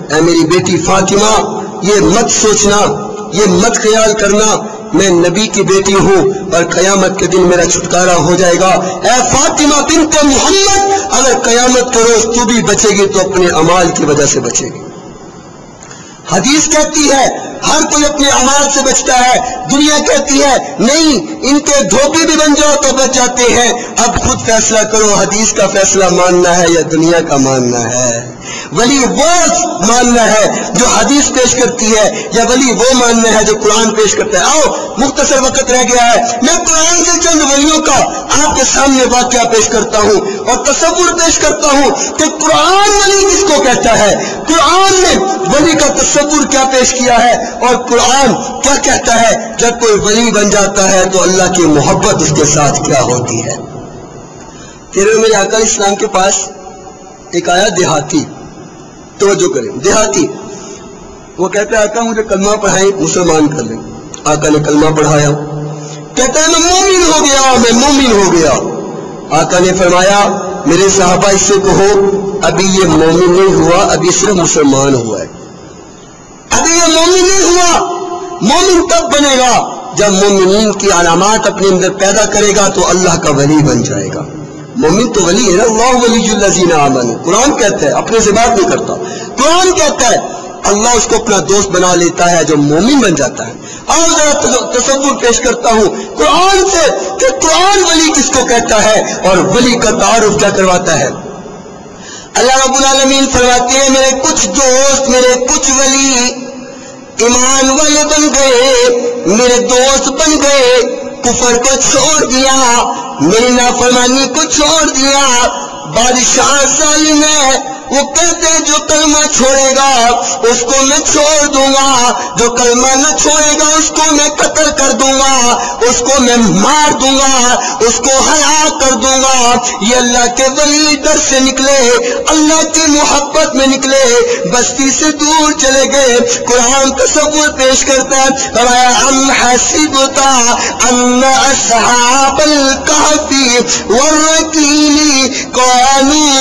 اے میری بیٹی فاطمہ یہ مت سوچنا، یہ مت خیال کرنا میں نبی کی بیٹی ہوں اور قیامت کے دن میرا چھٹکارا ہو جائے گا. اے فاطمہ بنت محمد اگر قیامت کے روز تو بھی بچے گی تو اپنے اعمال کی وجہ سے بچے گی. حدیث کہتی ہے ہر کوئی اپنے اعمال سے بچتا ہے. دنیا کہتی ہے نہیں ان کے دھوبی بھی بن جاؤ تو بچ جاتے ہیں. اب خود فیصلہ کرو حدیث کا فیصلہ ماننا ہے یا دنیا کا ماننا ہے. ولی وہ ماننا ہے جو حدیث پیش کرتی ہے یا ولی وہ ماننا ہے جو قرآن پیش کرتا ہے؟ آؤ مختصر وقت رہ گیا ہے، میں قرآن سے چند ولیوں کا آپ کے سامنے واقعہ پیش کرتا ہوں اور تصور پیش کرتا ہوں کہ قرآن ولی کس کو کہتا ہے، قرآن نے ولی کا تصور کیا پیش کیا ہے اور قرآن کیا کہتا ہے جب کوئی ولی بن جاتا ہے تو اللہ کی محبت اس کے ساتھ کیا ہوتی ہے. تیرے میرے آقا اسلام کے پاس ایک آیا دیہاتی، توجہ کریں دیہاتی. وہ کہتا ہے آقا مجھے کلمہ پڑھائیں مسلمان کر لیں. آقا نے کلمہ پڑھایا، کہتا ہے میں مومن ہو گیا، میں مومن ہو گیا. آقا نے فرمایا میرے صحابہ اس سے کہو ابھی یہ مومن نہیں ہوا، ابھی صرف مسلمان ہوا ہے. ابھی یہ مومن نہیں ہوا. مومن تب بنے گا جب مومنین کی علامات اپنے اندر پیدا کرے گا تو اللہ کا ولی بن جائے گا. مومن تو ولی ہے نا. اللہ ولی الذین آمنوا. قرآن کہتا ہے, اپنے سے بات نہیں کرتا. قرآن کہتا ہے اللہ اس کو اپنا دوست بنا لیتا ہے جو مومن بن جاتا ہے. اور ذرا تصور پیش کرتا ہوں قرآن سے کہ قرآن ولی کس کو کہتا ہے اور ولی کا تعارف کیا کرواتا ہے. اللہ رب العالمین فرماتے ہیں میرے کچھ دوست, میرے کچھ ولی ایمان والے بن گئے, میرے دوست بن گئے, کفر کو چھوڑ دیا, میری نافرمانی کو چھوڑ دیا. بادشاہ ظالم ہے, وہ کہتے ہیں جو کلمہ چھوڑے گا اس کو میں چھوڑ دوں گا, جو کلمہ نہ چھوڑے گا اس کو میں قتل کر دوں گا, اس کو میں مار دوں گا, اس کو ہلاک کر دوں گا. یہ اللہ کے ولی در سے نکلے, اللہ کی محبت میں نکلے, بستی سے دور چلے گئے. قرآن تصور پیش کرتا ہے ام حسبت ان اصحاب الکہف والرقیم كانوا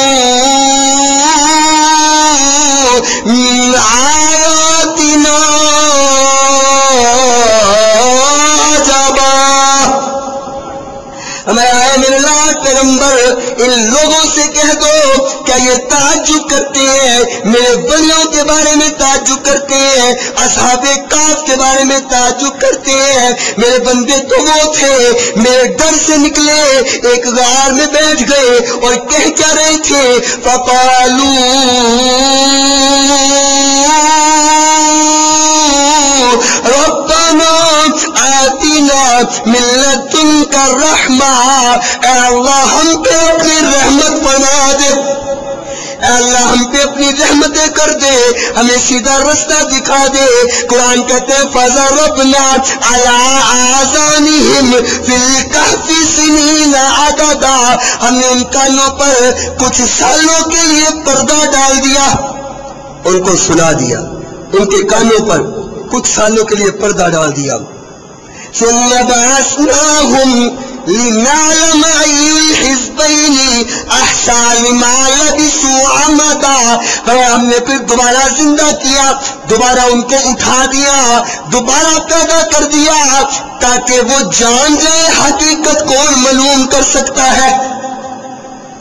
من آیاتنا عجبا. ہمارے میرے لاکھ پیغمبر ان لوگوں سے کہہ دو کیا یہ تعجب کرتے ہیں, میرے ولیوں کے بارے میں تعجب کرتے ہیں, اصحاب کہف کے بارے میں تعجب کرتے ہیں. میرے بندے تو وہ تھے, میرے ڈر سے نکلے, ایک غار میں بیٹھ گئے اور کہہ کیا رہے تھے فقالوا ربنا آتنا من لدنک الرحمہ. اے اللہ ہم پہ اپنی رحمت فرما دے, اے اللہ ہم پہ اپنی رحمتیں کر دے, ہمیں سیدھا رستہ دکھا دے. قرآن کہتے ہیں فَضَرَبْنَا عَلَىٰ آذَانِهِمْ فِي الْكَهْفِ سِنِينَ عَدَدًا. ہم نے ان کانوں پر کچھ سالوں کے لیے پردہ ڈال دیا, ان کو سنا دیا, ان کے کانوں پر کچھ سالوں کے لیے پردہ ڈال دیا. ثُمَّ بَعَثْنَاهُمْ لِنَعْلَمَ أَيُّ الْحِزْبَيْنِ أَحْصَىٰ لِمَا لَبِثُوا أَمَدًا. ہم نے پھر دوبارہ زندہ کیا, دوبارہ ان کو اٹھا دیا, دوبارہ پیدا کر دیا تاکہ وہ جان جائے حقیقت کون معلوم کر سکتا ہے.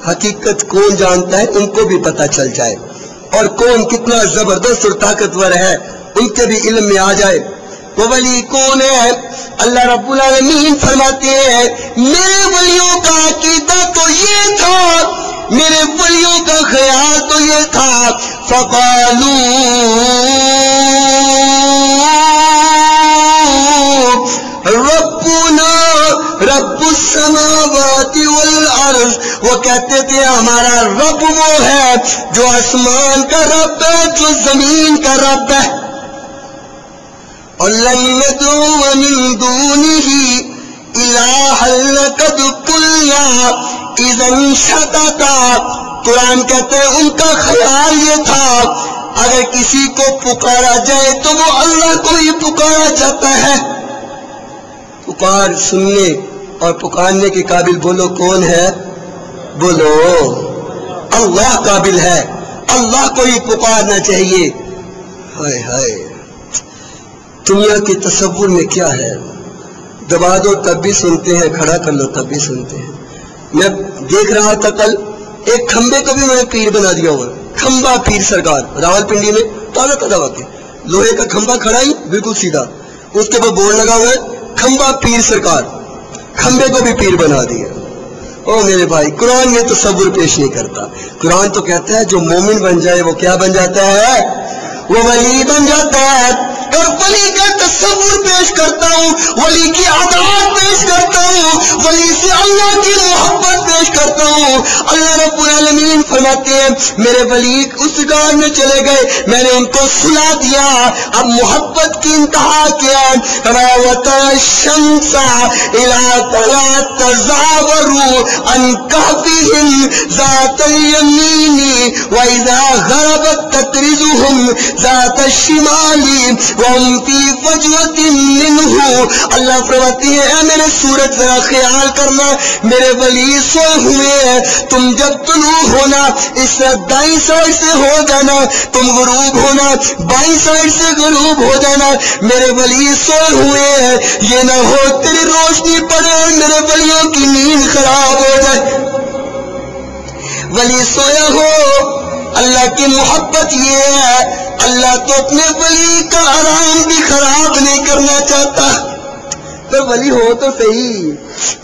حقیقت کون جانتا ہے ان کو بھی پتہ چل جائے, اور کون کتنا زبردست اور طاقتور ہے ان کے بھی علم میں آ جائے. وہ ولی کون ہے؟ اللہ رب العالمین فرماتے ہیں میرے ولیوں کا عقیدہ تو یہ تھا, میرے ولیوں کا خیال تو یہ تھا فقالوا ربنا رب السماوات والارض. وہ کہتے تھے ہمارا رب وہ ہے جو آسمان کا رب ہے, جو زمین کا رب ہے. اور لَن نَّدْعُوَ مِن دُونِهِ إِلَٰهًا لَّقَدْ قُلْنَا إِذًا شَطَطًا. قرآن کہتے ہیں ان کا خیال یہ تھا اگر کسی کو پکارا جائے تو وہ اللہ کو ہی پکارا جاتا ہے. پکار سننے اور پکارنے کے قابل بولو کون ہے؟ بولو اللہ قابل ہے, اللہ کو ہی پکارنا چاہیے. ہائے ہائے دنیا کے تصور میں کیا ہے, دبا دو تب بھی سنتے ہیں, کھڑا کر لو تب بھی سنتے ہیں. میں دیکھ رہا تھا کل ایک کھمبے کو بھی میں نے پیر بنا دیا ہوا, کھمبا پیر سرکار, راول پنڈی میں تازہ تازہ واقع, لوہے کا کھمبا کھڑا ہی بالکل سیدھا, اس کے اوپر بورڈ لگا ہوا ہے کھمبا پیر سرکار, کھمبے کو بھی پیر بنا دیا. او میرے بھائی قرآن یہ تصور پیش نہیں کرتا. قرآن تو کہتا ہے جو مومن بن جائے وہ کیا بن جاتا ہے؟ وہ ولی بن جاتا ہے. اور ولی کا تصور پیش کرتا ہوں, ولی کی عادات پیش کرتا ہوں, ولی سے اللہ کی محبت پیش کرتا ہوں. اللہ رب العالمین فرماتے ہیں میرے ولی اس غار میں چلے گئے, میں نے ان کو سلا دیا. اب محبت کی انتہا کیا ہے, وَتَرَى الشَّمْسَ إِذَا طَلَعَت تَزَاوَرُ عَنْ كَهْفِهِمْ ذَاتَ الْيَمِينِ وَإِذَا غَرَبَت تَقْرِضُهُمْ ذَاتَ الشِّمَالِ وهم في فجوة منه. اللہ فرماتے ہیں اے میرے سورج ذرا خیال کرنا، میرے ولی سوئے ہوئے ہیں، تم جب طلوع ہونا اس دائیں سائڈ سے ہو جانا، تم غروب ہونا بائیں سائڈ سے غروب ہو جانا، میرے ولی سوئے ہوئے ہیں، یہ نہ ہو تیری روشنی پڑے اور میرے ولیوں کی نیند خراب ہو جائے. ولی سویا ہو، اللہ کی محبت یہ ہے، اللہ تو اپنے ولی کا آرام بھی خراب نہیں کرنا چاہتا. تو ولی ہو تو صحیح،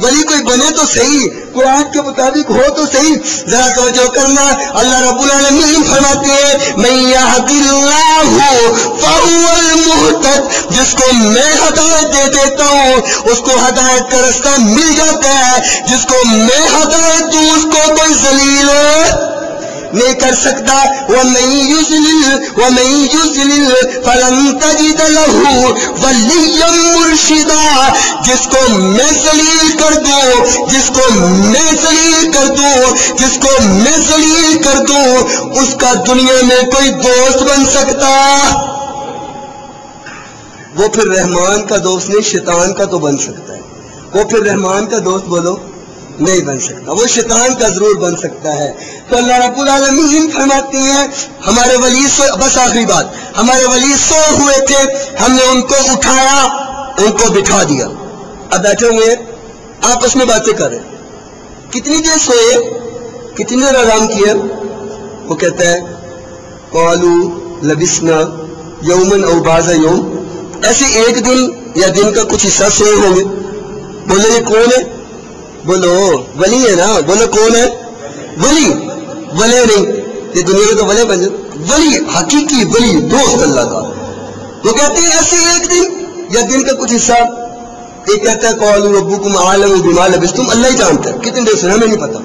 ولی کوئی بنے تو صحیح، قرآن کے مطابق ہو تو صحیح. ذرا توجہ کرنا، اللہ رب العالمین فرماتے ہیں من یہد اللہ فہو المہتد، جس کو میں ہدایت دے دیتا ہوں اس کو ہدایت کا رستہ مل جاتا ہے، جس کو میں ہدایت دوں اس کو کوئی ذلیل نہیں کر سکتا. وَمَن يُضْلِلْ فَلَن تَجِدَ لَهُ وَلِيًّا مُرْشِدًا، جس کو میں ذلیل کر دوں، جس کو میں ذلیل کر دوں، جس کو میں ذلیل کر دوں، اس کا دنیا میں کوئی دوست بن سکتا؟ وہ پھر رحمان کا دوست نہیں، شیطان کا تو بن سکتا ہے. وہ پھر رحمان کا دوست بولو نہیں بن سکتا، وہ شیطان کا ضرور بن سکتا ہے. تو اللہ رب العالمین فرماتے ہیں ہمارے ولی بس آخری بات، ہمارے ولی سو ہوئے تھے، ہم نے ان کو اٹھایا، ان کو بٹھا دیا. اب بیٹھے ہوئے آپس میں باتیں کر رہے. کتنی دیر سوئے، کتنی دیر آرام کیا؟ وہ کہتا ہے قالوا لبسنا یوما او بعض یوم، ایسے ایک دن یا دن کا کچھ حصہ سوئے ہوں گے. بولے یہ کون ہے؟ بولو ولی ہے نا، بولو کون ہے؟ ولی. ولی نہیں، یہ دنیا میں تو ولی بن جائے، ولی حقیقی ولی دوست اللہ کا. وہ کہتے ہیں ایسے ایک دن یا دن کا کچھ حصہ. ایک کہتا ہے قالوا ربکم اعلم بما لبستم، اللہ ہی جانتا ہے کتنی دیر سے، ہمیں نہیں پتا.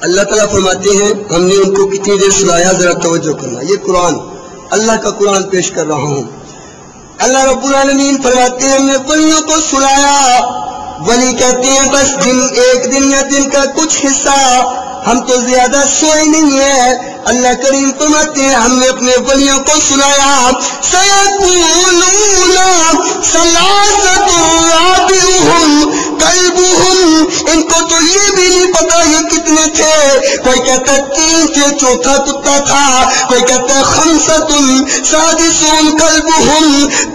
اللہ تعالیٰ فرماتے ہیں ہم نے ان کو کتنی دیر سلایا. ذرا توجہ کرنا، یہ قرآن اللہ کا قرآن پیش کر رہا ہوں. اللہ رب العالمین فرماتے ہیں ہم نے ولیوں کو سلایا. ولی کہتے ہیں بس ایک دن یا دن کا کچھ حصہ، ہم تو زیادہ سوئے نہیں ہیں. اللہ کریم فرماتے ہیں ہم نے اپنے ولیوں کو سنایا سَيَقُولُونَ ثَلَاثَةٌ رَابِعُهُمْ كَلْبُهُمْ، ان کو تو یہ بھی نہیں پتا یہ کتنے تھے. کوئی کہتا ہے 3 تھے چوتھا کتا تھا، کوئی کہتا ہے 5 سادسون كَلْبُهُمْ،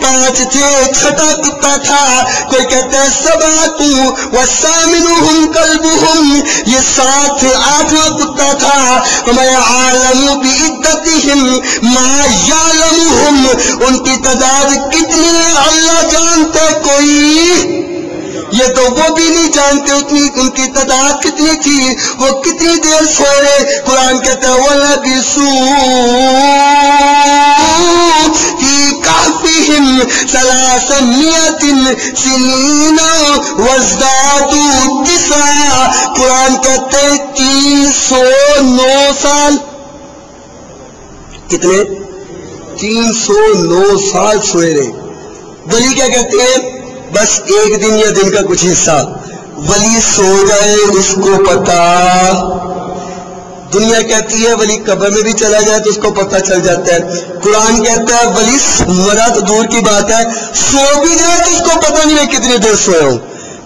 5 تھے چھٹا کتا تھا، کوئی کہتا ہے 7 وَالثَّامِنُهُمْ كَلْبُهُمْ، یہ 7 تھے 8واں کتا تھا. ہمیں بعدتهم ما يعلمهم، ان کی تعداد کتنی ہے اللہ جانتا ہے، کوئی یہ تو وہ بھی نہیں جانتے اتنی ان کی تعداد کتنی تھی، وہ کتنی دیر سوئے. قرآن کہتا ہے وَلَبِثُوا فِي كَهْفِهِمْ 300 سِنِينَ وَازْدَادُوا 9. قرآن کہتے ہیں 309 سال. کتنے؟ 309 سال سوئے رہے. ولی کیا کہتے ہیں بس ایک دن یا دن کا کچھ حصہ. ولی سو جائے اس کو پتا. دنیا کہتی ہے ولی قبر میں بھی چلا جائے تو اس کو پتہ چل جاتا ہے. قرآن کہتا ہے ولی مرا تو دور کی بات ہے، سو بھی جائے تو اس کو پتہ نہیں ہے کتنی دیر سویا ہوں،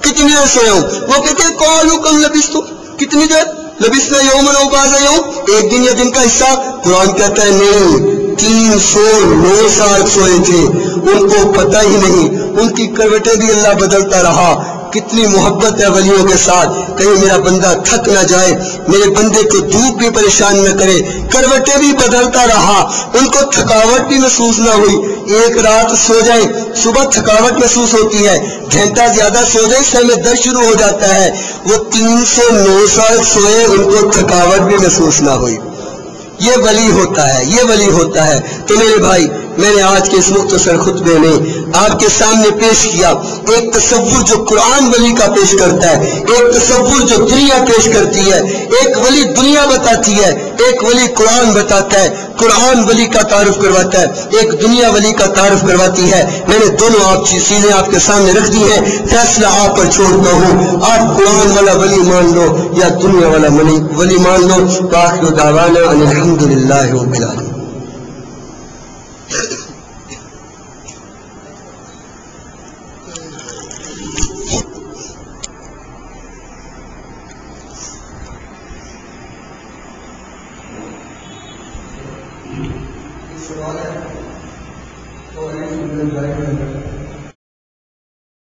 کتنی دیر سویا ہوں. وہ کہتے ہیں قالوا کم لبثتم، کتنی دیر؟ لبثنا یوما او بعض یوم، ایک دن یا دن کا حصہ. قرآن کہتا ہے نہیں 309 سال سوئے تھے، ان کو پتہ ہی نہیں. ان کی کروٹیں بھی اللہ بدلتا رہا. کتنی محبت ہے ولیوں کے ساتھ. کہیں میرا بندہ تھک نہ جائے، میرے بندے کو دھوپ بھی پریشان نہ کرے. کروٹیں بھی بدلتا رہا، ان کو تھکاوٹ بھی محسوس نہ ہوئی. ایک رات سو جائے صبح تھکاوٹ محسوس ہوتی ہے، گھنٹہ زیادہ سو جائے سر میں درد شروع ہو جاتا ہے. وہ 309 سال سوئے، ان کو تھکاوٹ بھی محسوس نہ ہوئی. یہ ولی ہوتا ہے، یہ ولی ہوتا ہے. تو میرے بھائی میں نے آج کے اس مختصر خطبے میں آپ کے سامنے پیش کیا ایک تصور جو قرآن ولی کا پیش کرتا ہے، ایک تصور جو دنیا پیش کرتی ہے. ایک ولی دنیا بتاتی ہے، ایک ولی قرآن بتاتا ہے. قرآن ولی کا تعارف کرواتا ہے، ایک دنیا ولی کا تعارف کرواتی ہے. میں نے دونوں چیزیں آپ کے سامنے رکھ دی ہیں. فیصلہ آپ پر چھوڑتا ہوں، آپ قرآن والا ولی مان لو یا دنیا والا ولی مان لو. وآخر دعوانا ان الحمد للہ رب العالمین. ہے تو علی سے مل جائے گا.